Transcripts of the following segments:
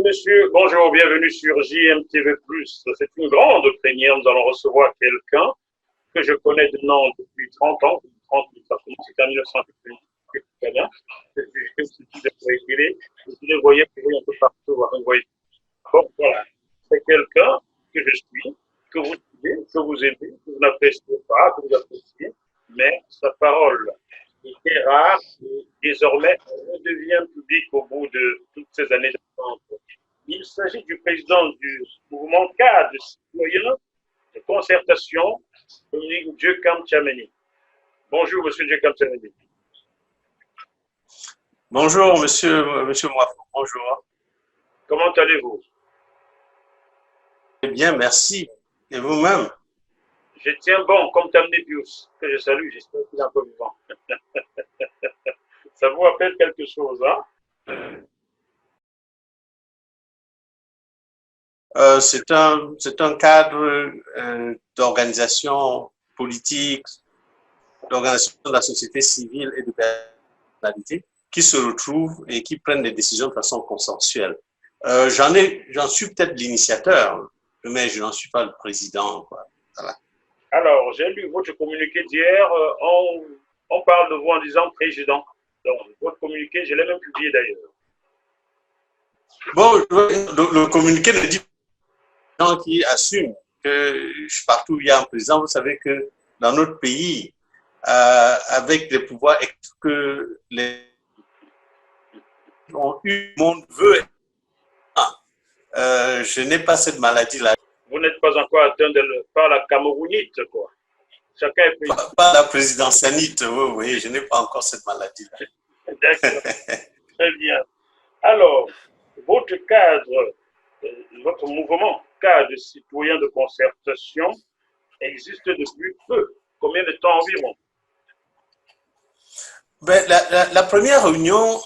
messieurs, bonjour, bienvenue sur JMTV+. C'est une grande première. Nous allons recevoir quelqu'un que je connais de nom depuis 30 ans. 30, ça commence en 1988. Vous les voyez un peu partout. Vous voyez. Bon, voilà. C'est quelqu'un que je suis, que vous suivez, que vous aimez, que vous n'appréciez pas, que vous appréciez, mais sa parole était rare et désormais redevient publique au bout de toutes ces années d'attente. Il s'agit du président du mouvement cadre citoyen de concertation, Dominique Djekamp-Tchameni. Bonjour, monsieur Djekamp-Tchameni. Bonjour, monsieur Mwafo. Bonjour. Comment allez-vous? Bien, merci. Et vous-même? Je tiens bon, comme Tamnebius, que je salue, j'espère qu'il est encore vivant. Ça vous rappelle quelque chose, hein? C'est un cadre d'organisation politique, d'organisation de la société civile et de personnalité qui se retrouvent et qui prennent des décisions de façon consensuelle. J'en suis peut-être l'initiateur, mais je n'en suis pas le président, quoi. Voilà. Alors, j'ai lu votre communiqué d'hier. On parle de vous en disant président. Donc, votre communiqué, je l'ai même publié d'ailleurs. Bon, le communiqué ne dit pas gens qui assument que partout où il y a un président. Vous savez que dans notre pays, avec des pouvoirs que les ont eu, le monde veut. Je n'ai pas cette maladie-là. Vous n'êtes pas encore atteint par la camerounite, quoi. Chacun est président. Pas la présidentianite, oui, je n'ai pas encore cette maladie-là. D'accord. Très bien. Alors, votre cadre, votre mouvement, cadre citoyen de concertation, existe depuis peu. Combien de temps environ? Ben, la première réunion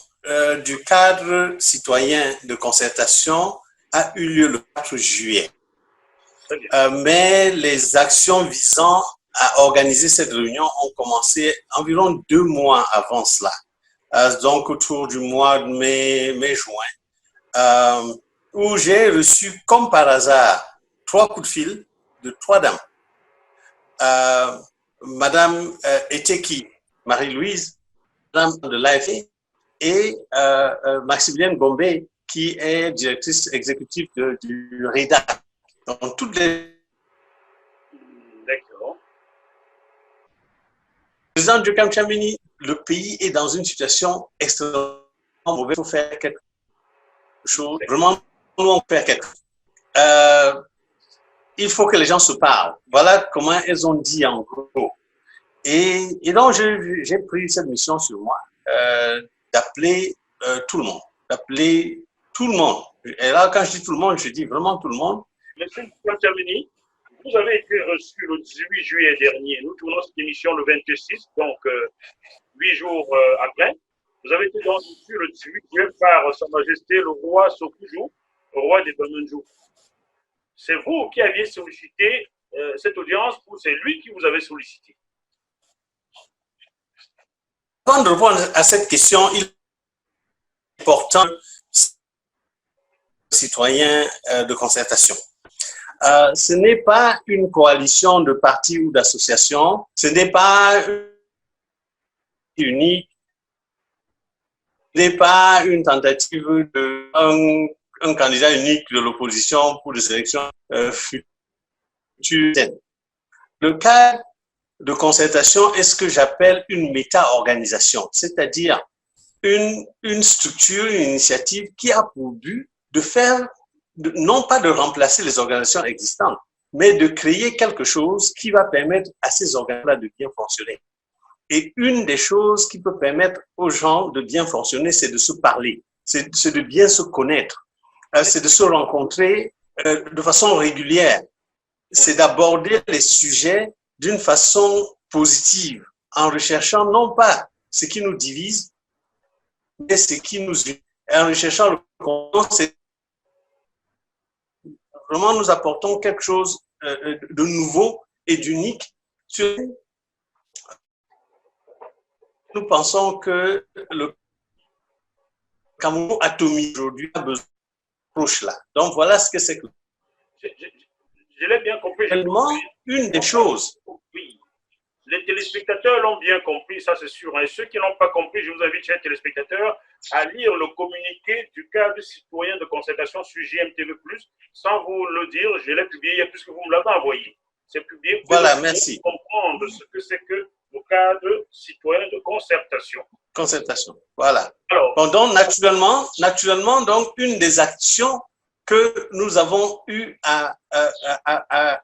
du cadre citoyen de concertation a eu lieu le 4 juillet. Mais les actions visant à organiser cette réunion ont commencé environ 2 mois avant cela. Donc autour du mois de mai-juin, où j'ai reçu comme par hasard 3 coups de fil de 3 dames. Madame Eteki, Marie-Louise, Madame de l'AFE, et Maximilienne Gombe, qui est directrice exécutive du REDA. Donc, toutes les... D'accord. Président Djekamp-Tchameni, le pays est dans une situation extrêmement mauvaise. Il faut faire quelque chose. Vraiment, on faire quelque chose. Il faut que les gens se parlent. Voilà comment elles ont dit en gros. Et donc, j'ai pris cette mission sur moi d'appeler tout le monde. D'appeler tout le monde. Et là, quand je dis tout le monde, je dis vraiment tout le monde. Monsieur Djekamp-Tchameni, vous avez été reçu le 18 juillet dernier. Nous tournons cette émission le 26, donc 8 jours après. Vous avez été reçu le 18 juillet par Sa Majesté le roi Sokoujou, le roi des Bamandjou. C'est vous qui aviez sollicité cette audience ou c'est lui qui vous avait sollicité? Avant de répondre à cette question, il est important citoyen de concertation. Ce n'est pas une coalition de partis ou d'associations, ce n'est pas unique, ce n'est pas une tentative d'un candidat unique de l'opposition pour des élections futures. Le cadre de concertation est ce que j'appelle une méta-organisation, c'est-à-dire une structure, une initiative qui a pour but de faire, non pas de remplacer les organisations existantes, mais de créer quelque chose qui va permettre à ces organes-là de bien fonctionner. Et une des choses qui peut permettre aux gens de bien fonctionner, c'est de se parler, c'est de bien se connaître, c'est de se rencontrer de façon régulière, c'est d'aborder les sujets d'une façon positive, en recherchant non pas ce qui nous divise, mais ce qui nous unit. En recherchant le consensus, c'est vraiment nous apportons quelque chose de nouveau et d'unique. Nous pensons que le Cameroun atomique aujourd'hui a besoin approche-là. Donc, voilà ce que c'est que Je l'ai bien compris. tellement une des choses. Oui, les téléspectateurs l'ont bien compris, ça c'est sûr. Et ceux qui n'ont pas compris, je vous invite, chers téléspectateurs, à lire le communiqué du cadre citoyen de concertation sur GMTV+. Sans vous le dire, je l'ai publié puisque vous me l'avez envoyé. C'est publié pour Voilà, merci. comprendre ce que c'est que le cadre citoyen de concertation. Concertation, voilà. Alors, bon, donc, naturellement, donc, une des actions que nous avons eues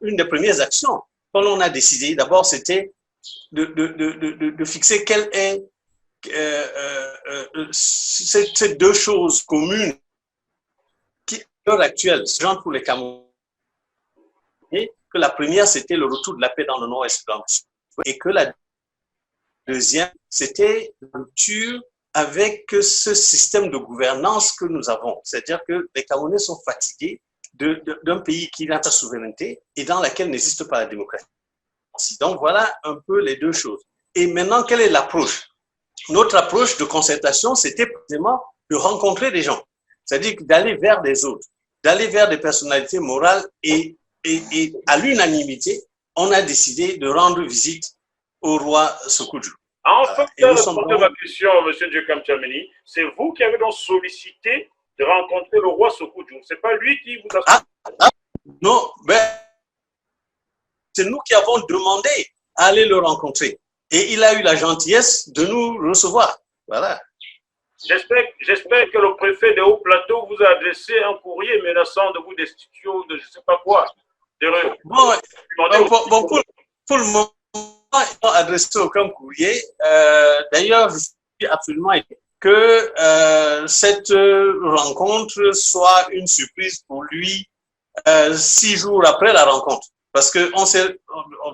une des premières actions quand on a décidé, d'abord, c'était de fixer quelle est ces deux choses communes qui, à l'heure actuelle, se pour les Camerounais, que la première, c'était le retour de la paix dans le nord-est et que la deuxième, c'était la rupture avec ce système de gouvernance que nous avons. C'est-à-dire que les Camerounais sont fatigués d'un pays qui a sa souveraineté et dans laquelle n'existe pas la démocratie. Donc, voilà un peu les deux choses. Et maintenant, quelle est l'approche? Notre approche de concertation, c'était précisément de rencontrer des gens. C'est-à-dire d'aller vers des autres, d'aller vers des personnalités morales et à l'unanimité, on a décidé de rendre visite au roi Sékou-Djou. En fait, de ma question, M. Djekam Tchameni, c'est vous qui avez donc sollicité de rencontrer le roi Sékou-Djou. Ce n'est pas lui qui vous a... Non, ben, c'est nous qui avons demandé à aller le rencontrer. Et il a eu la gentillesse de nous recevoir. Voilà. J'espère que le préfet des Hauts-Plateaux vous a adressé un courrier menaçant de vous destituer ou de je ne sais pas quoi. Pour le moment, ils n'ont adressé aucun courrier. D'ailleurs, je suis absolument étonné que cette rencontre soit une surprise pour lui 6 jours après la rencontre. Parce que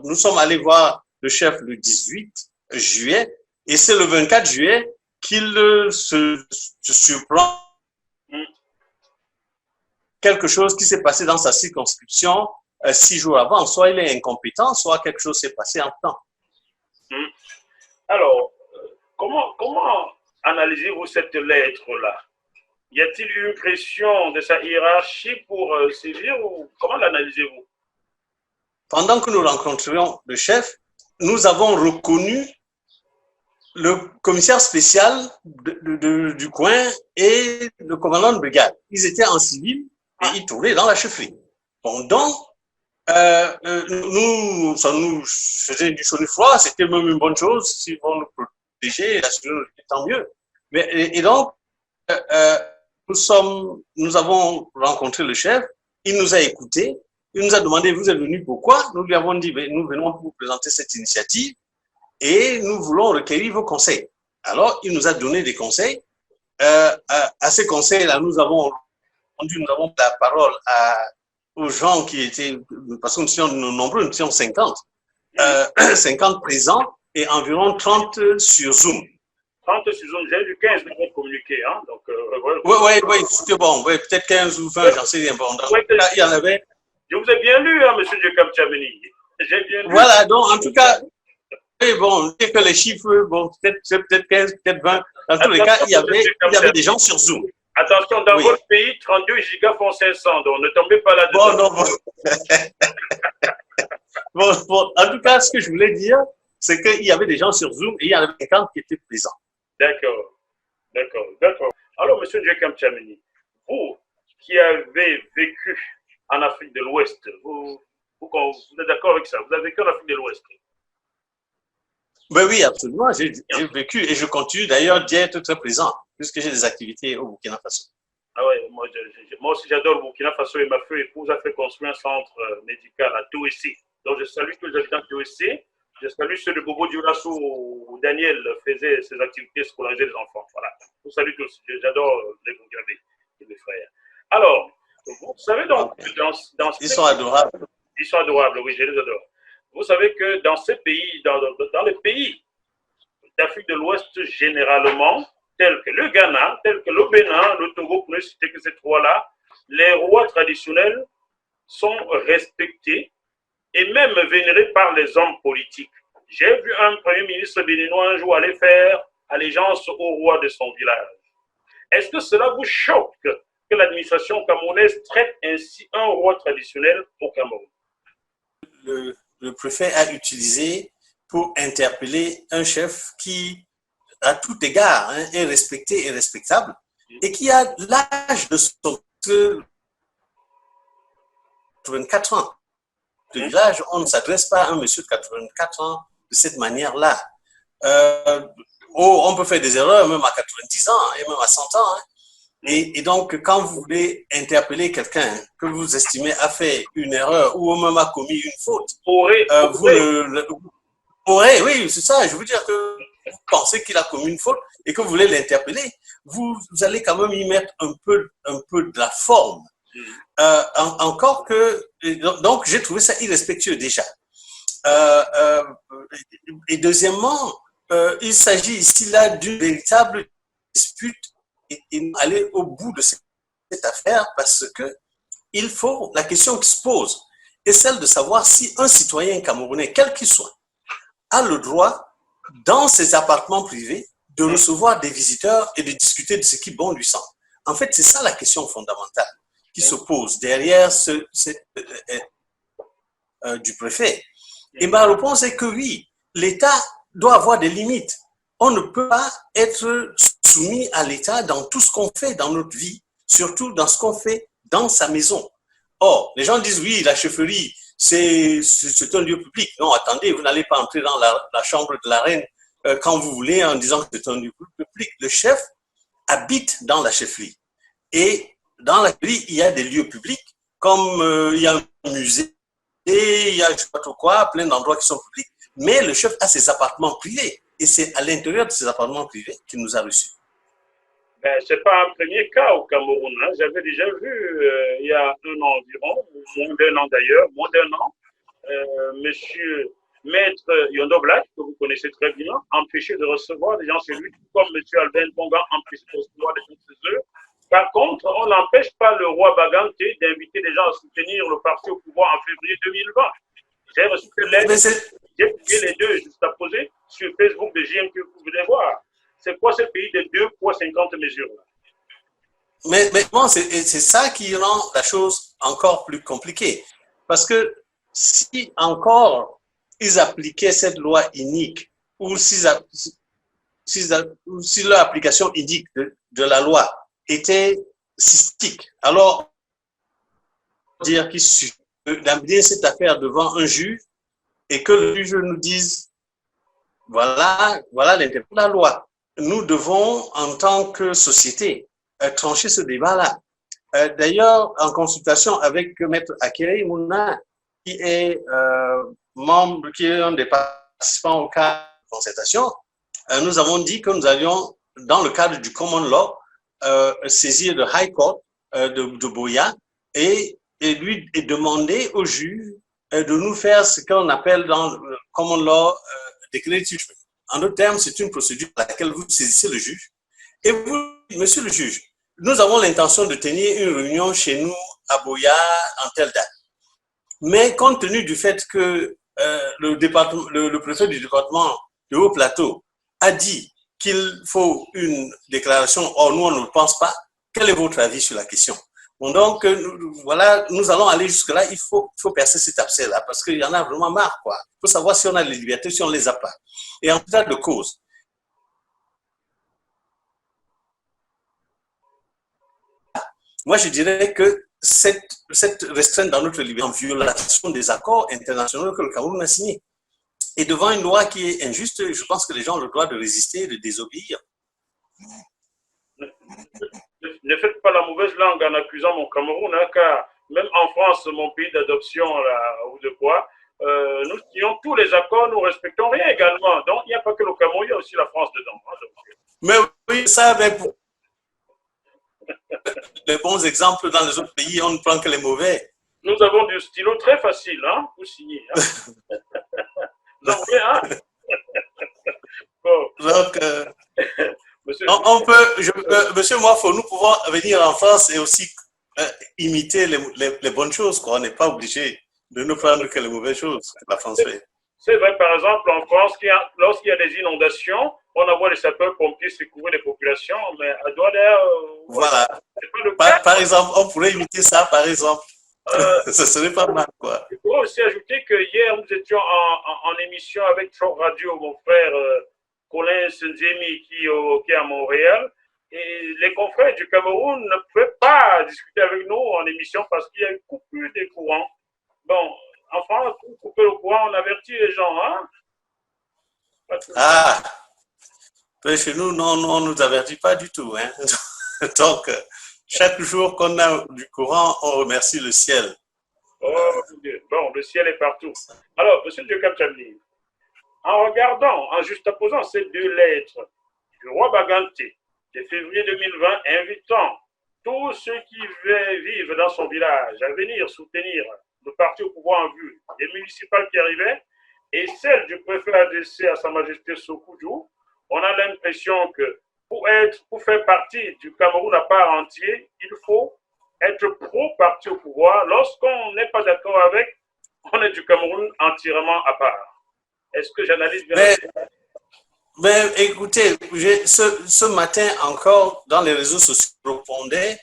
nous sommes allés voir le chef le 18 juillet et c'est le 24 juillet qu'il se surprend quelque chose qui s'est passé dans sa circonscription 6 jours avant. Soit il est incompétent, soit quelque chose s'est passé en temps. Alors, comment analysez-vous cette lettre-là? Y a-t-il eu une pression de sa hiérarchie pour sévir ou comment l'analysez-vous? Pendant que nous rencontrions le chef, nous avons reconnu le commissaire spécial du coin et le commandant de brigade. Ils étaient en civil et ils tournaient dans la chefferie. Bon, donc, ça nous faisait du chaud du froid, c'était même une bonne chose, si on nous protégeait, tant mieux. Mais, et donc, nous avons rencontré le chef, il nous a écoutés, il nous a demandé, vous êtes venu pourquoi? Nous lui avons dit, nous venons pour vous présenter cette initiative et nous voulons recueillir vos conseils. Alors, il nous a donné des conseils. À ces conseils-là, nous avons la parole aux gens qui étaient, parce que nous étions nombreux, nous étions 50, 50 présents et environ 30 sur Zoom. 30 sur Zoom, j'ai lu 15 dans votre communiqué. Hein, donc, oui, c'était bon. Ouais, peut-être 15 ou 20, j'en sais rien. Bon, il y en avait. Je vous ai bien lu, hein, M. Djekam Tchameni. J'ai bien lu. Voilà, donc en tout cas, oui, bon, que les chiffres, bon, peut-être 15, peut-être 20. Dans tous les cas, il y avait des gens sur Zoom. Attention, dans votre pays, 32 gigas font 500, donc ne tombez pas là-dedans. Bon, en tout cas, ce que je voulais dire, c'est qu'il y avait des gens sur Zoom et il y en avait 50 qui étaient présents. D'accord. Alors, M. Djekam Tchameni, vous qui avez vécu en Afrique de l'Ouest, vous êtes d'accord avec ça? Vous avez vécu en Afrique de l'Ouest? Ben oui, absolument. J'ai vécu et je continue d'ailleurs d'y être très présent, puisque j'ai des activités au Burkina Faso. Ah ouais, moi aussi j'adore le Burkina Faso et ma épouse a fait construire un centre médical à Toessé. Donc je salue tous les habitants de Toessé. Je salue ceux de Bobo Dioulasso où Daniel faisait ses activités scolariser les enfants. Voilà. Je vous salue tous. J'adore les Burkinabés et mes frères. Alors, vous savez donc que dans ils sont adorables. Ils sont adorables, oui, je les adore. Vous savez que dans ces pays, dans les pays d'Afrique de l'Ouest, généralement, tels que le Ghana, tels que le Bénin, le Togo, pour ne citer que ces trois-là, les rois traditionnels sont respectés et même vénérés par les hommes politiques. J'ai vu un premier ministre béninois un jour aller faire allégeance au roi de son village. Est-ce que cela vous choque que l'administration camerounaise traite ainsi un roi traditionnel au Cameroun? Le préfet a utilisé pour interpeller un chef qui, à tout égard, hein, est respecté et respectable et qui a l'âge de son 84 ans. De village, on ne s'adresse pas à un monsieur de 84 ans de cette manière-là. On peut faire des erreurs même à 90 ans et même à 100 ans. Hein. Et donc, quand vous voulez interpeller quelqu'un que vous estimez a fait une erreur ou même a commis une faute, oui, c'est ça. Je veux dire que vous pensez qu'il a commis une faute et que vous voulez l'interpeller, vous allez quand même y mettre un peu de la forme. Encore que, donc j'ai trouvé ça irrespectueux déjà. Et deuxièmement, il s'agit ici là d'une véritable dispute et aller au bout de cette affaire parce que la question qui se pose est celle de savoir si un citoyen camerounais, quel qu'il soit, a le droit, dans ses appartements privés, de recevoir des visiteurs et de discuter de ce qui bon lui semble. En fait, c'est ça la question fondamentale qui se pose derrière du préfet. Et ma réponse est que oui, l'État doit avoir des limites. On ne peut pas être soumis à l'État dans tout ce qu'on fait dans notre vie, surtout dans ce qu'on fait dans sa maison. Or, les gens disent oui, la chefferie, c'est un lieu public. Non, attendez, vous n'allez pas entrer dans la chambre de la reine quand vous voulez en disant que c'est un lieu public. Le chef habite dans la chefferie. Et dans la chefferie, il y a des lieux publics, comme il y a un musée, et il y a je ne sais pas trop quoi, plein d'endroits qui sont publics. Mais le chef a ses appartements privés. Et c'est à l'intérieur de ces appartements privés qu'il nous a reçus. Ben, ce n'est pas un premier cas au Cameroun. Hein. J'avais déjà vu, il y a un an environ, moins d'un an d'ailleurs, monsieur Maître Yondo Black, que vous connaissez très bien, empêché de recevoir des gens chez lui, tout comme monsieur Albin Bonga empêché de recevoir des gens chez eux. Par contre, on n'empêche pas le roi Bagante d'inviter des gens à soutenir le parti au pouvoir en février 2020. J'ai reçu j'ai publié les deux juste à poser sur Facebook de JM que vous venez voir. C'est quoi ce pays de 2 poids 50 mesures là? Mais bon, c'est ça qui rend la chose encore plus compliquée. Parce que si encore ils appliquaient cette loi inique, ou si leur application inique de la loi était systémique, alors dire qu'il suffit d'amener cette affaire devant un juge et que le juge nous dise voilà l'interprétation de la loi. Nous devons, en tant que société, trancher ce débat-là. D'ailleurs, en consultation avec Maître Akere Mouna, qui est membre, qui est un des participants au cadre de concertation, nous avons dit que nous allions, dans le cadre du Common Law, saisir le High Court de Boya et lui demander au juge de nous faire ce qu'on appelle dans le Common Law Declarative. En d'autres termes, c'est une procédure à laquelle vous saisissez le juge et vous, monsieur le juge, nous avons l'intention de tenir une réunion chez nous à Boya en telle date. Mais compte tenu du fait que le préfet du département de Haut-Plateau a dit qu'il faut une déclaration, or nous on ne le pense pas, quel est votre avis sur la question? Bon, donc, voilà, nous allons aller jusque-là, il faut percer cet abcès-là, parce qu'il y en a vraiment marre, quoi. Il faut savoir si on a les libertés, si on ne les a pas. Et en état de cause, moi je dirais que cette restreinte dans notre liberté en violation des accords internationaux que le Cameroun a signés. Et devant une loi qui est injuste, je pense que les gens ont le droit de résister, de désobéir. Ne faites pas la mauvaise langue en accusant mon Cameroun, hein, car même en France, mon pays d'adoption ou de quoi, nous signons tous les accords, nous respectons rien également. Donc, il n'y a pas que le Cameroun, il y a aussi la France dedans. Hein, mais oui, ça, mais pour les bons exemples dans les autres pays, on ne prend que les mauvais. Nous avons du stylo très facile, hein, pour signer. Hein. Non, oui, hein. Bon. Donc, monsieur Moifo, nous pouvons venir en France et aussi imiter les bonnes choses, quoi. On n'est pas obligé de ne prendre que les mauvaises choses que la France fait. C'est vrai, par exemple, en France, lorsqu'il y a des inondations, on envoie les sapeurs-pompiers secourir les populations, mais à Douala, Voilà. c'est pas le cas. Par exemple, on pourrait imiter ça, par exemple. Euh, Ce serait pas mal, quoi. Je pourrais aussi ajouter que hier, nous étions en émission avec Choc Radio, mon frère Colin Senzemi, qui est à Montréal. Et les confrères du Cameroun ne pouvaient pas discuter avec nous en émission parce qu'il y a eu coupure des courants. Bon, en France, pour couper le courant, on avertit les gens. Hein? Ah, chez nous, non, on ne nous avertit pas du tout. Hein. Donc, chaque jour qu'on a du courant, on remercie le ciel. Oh, bon, le ciel est partout. Alors, monsieur Diokap Chamli, en regardant, en juxtaposant ces deux lettres du roi Baganté de février 2020, invitant tous ceux qui vivent dans son village à venir soutenir le parti au pouvoir en vue des municipales qui arrivaient, et celle du préfet adressée à Sa Majesté Sokoudjou, on a l'impression que pour faire partie du Cameroun à part entier, il faut être pro-parti au pouvoir. Lorsqu'on n'est pas d'accord avec, on est du Cameroun entièrement à part. Est-ce que j'analyse bien? Mais écoutez, ce matin encore, dans les réseaux sociaux, je répondais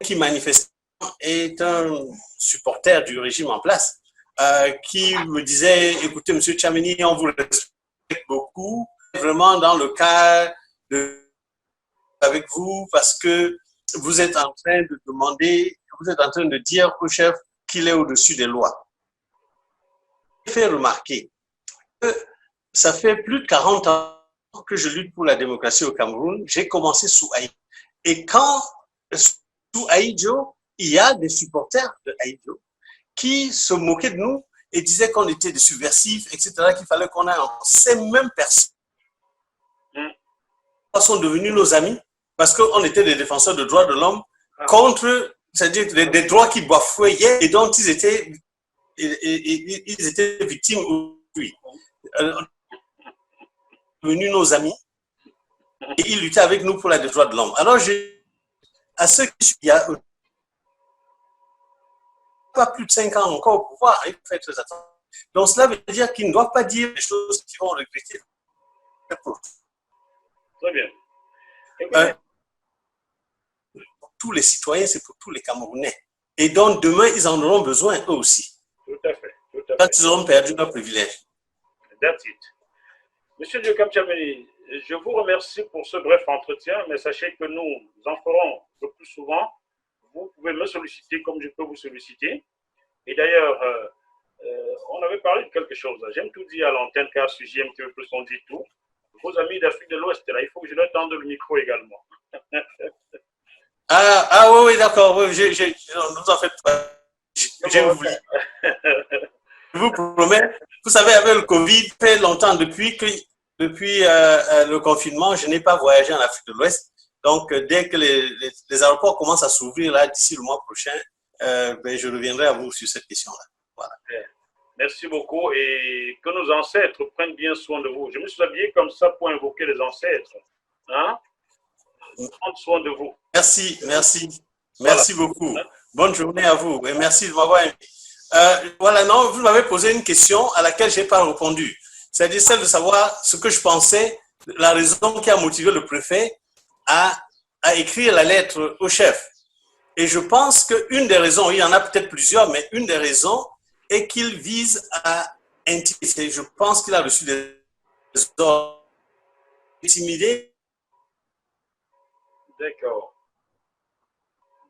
qui manifestement est un supporter du régime en place, qui me disait, écoutez, M. Tchouaméni, on vous respecte beaucoup, vraiment dans le cas avec vous, parce que vous êtes en train de demander, vous êtes en train de dire au chef qu'il est au-dessus des lois. Je fais remarquer que ça fait plus de 40 ans que je lutte pour la démocratie au Cameroun. J'ai commencé sous Aïdjo. Et quand, sous Aïdjo, il y a des supporters de Aïdjo qui se moquaient de nous et disaient qu'on était des subversifs, etc., qu'il fallait qu'on aille en... Ces mêmes personnes sont devenus nos amis parce qu'on était des défenseurs de droits de l'homme contre, c'est-à-dire des droits qui bafouaient et dont ils étaient victimes aujourd'hui. Devenus nos amis et ils luttaient avec nous pour les droits de l'homme. Alors, à ceux qui il y a pas plus de 5 ans encore au pouvoir, il faut faire très attention. Donc, cela veut dire qu'ils ne doivent pas dire des choses qui vont regretter. Très bien. Pour tous les citoyens, c'est pour tous les Camerounais. Et donc, demain, ils en auront besoin, eux aussi. Tout à fait. Tout à fait. Quand ils auront perdu leur privilège. That's it. Monsieur Diokap Tchouaméni, je vous remercie pour ce bref entretien, mais sachez que nous en ferons le plus souvent. Vous pouvez me solliciter comme je peux vous solliciter. Et d'ailleurs, on avait parlé de quelque chose. J'aime tout dire à l'antenne car sur JMTV+, on dit tout. Vos amis d'Afrique de l'Ouest, là, il faut que je leur tende le micro également. Oui, d'accord. Oui, nous en faites pas. J'ai oublié. Je vous promets, vous savez, avec le Covid, ça fait longtemps depuis le confinement, je n'ai pas voyagé en Afrique de l'Ouest. Donc, dès que les aéroports commencent à s'ouvrir là d'ici le mois prochain, je reviendrai à vous sur cette question-là. Voilà. Merci beaucoup et que nos ancêtres prennent bien soin de vous. Je me suis habillé comme ça pour invoquer les ancêtres. Hein? Prendre soin de vous. Merci, merci. Merci beaucoup. Bonne journée à vous et merci de m'avoir invité. Voilà, non, vous m'avez posé une question à laquelle je n'ai pas répondu. C'est-à-dire celle de savoir ce que je pensais, la raison qui a motivé le préfet à écrire la lettre au chef. Et je pense qu'une des raisons, il y en a peut-être plusieurs, mais une des raisons est qu'il vise à intimider. Je pense qu'il a reçu des ordres intimidés. D'accord.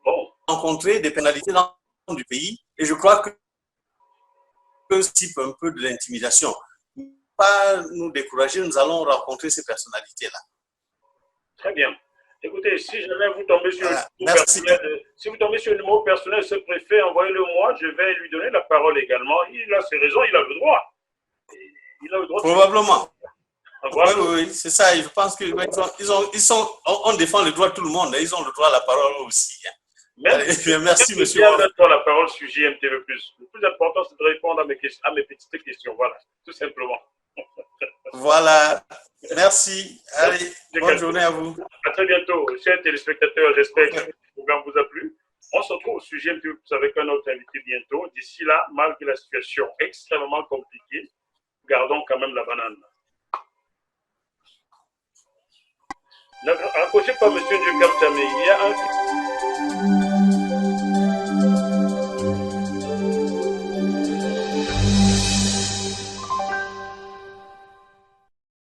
Bon. Rencontrer des pénalités dans du pays. Et je crois que ce type un peu de l'intimidation. Pas nous décourager, nous allons rencontrer ces personnalités-là. Très bien. Écoutez, si jamais vous tombez sur si vous tombez sur le numéro personnel de ce préfet, envoyez-le moi, je vais lui donner la parole également. Il a ses raisons, il a le droit. Il a le droit. Probablement. Voilà. Oui, c'est ça. Je pense qu'on défend le droit de tout le monde. Ils ont le droit à la parole aussi. Merci, monsieur. Je la parole sur JMTV+. Le plus important, c'est de répondre à mes petites questions. Voilà, tout simplement. Voilà. Merci. Allez, bonne journée à vous. À très bientôt. Chers téléspectateurs, j'espère que le programme vous a plu. On se retrouve sur JMTV+ avec un autre invité bientôt. D'ici là, malgré la situation extrêmement compliquée, gardons quand même la banane. Accroché par M. Ndieu Kamtame, il y a un